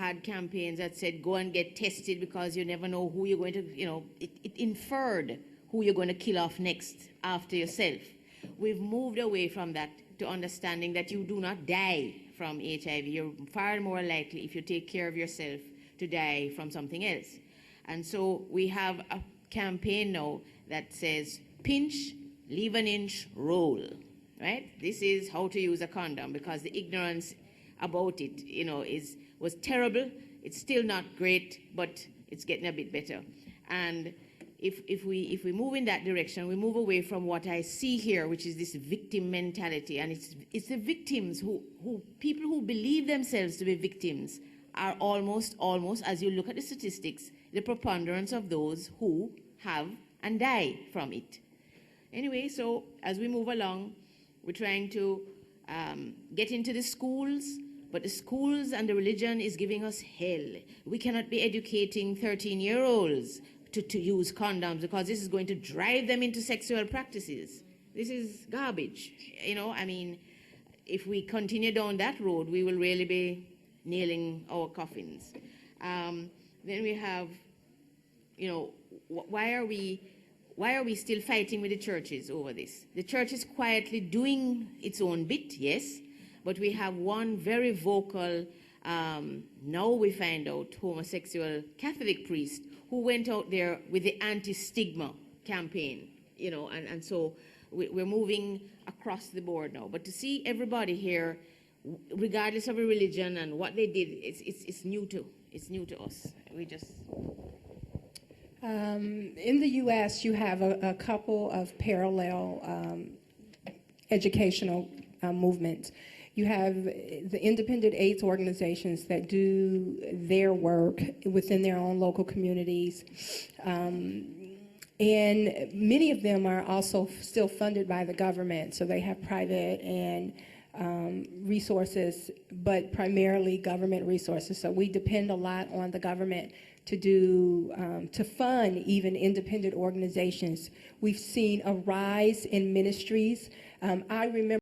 had campaigns that said, go and get tested because you never know who you're going to, it inferred who you're going to kill off next after yourself. We've moved away from that to understanding that you do not die from HIV. You're far more likely, if you take care of yourself, to die from something else. And so we have a campaign now that says, pinch, leave an inch, roll, right? This is how to use a condom, because the ignorance about it, was terrible. It's still not great, but it's getting a bit better. And if we move in that direction, we move away from what I see here, which is this victim mentality, and it's the victims people who believe themselves to be victims are almost, as you look at the statistics, the preponderance of those who have and die from it. Anyway, so as we move along, we're trying to get into the schools, but the schools and the religion is giving us hell. We cannot be educating 13-year-olds to use condoms because this is going to drive them into sexual practices. This is garbage. If we continue down that road, we will really be nailing our coffins. Then we have, why are we still fighting with the churches over this? The church is quietly doing its own bit, yes, but we have one very vocal, now we find out, homosexual Catholic priest who went out there with the anti-stigma campaign, and so we're moving across the board now. But to see everybody here, regardless of a religion and what they did, it's new to us. We just... in the U.S., you have a couple of parallel educational movements. You have the independent AIDS organizations that do their work within their own local communities. And many of them are also still funded by the government, so they have private and resources, but primarily government resources. So we depend a lot on the government to fund even independent organizations. We've seen a rise in ministries. I remember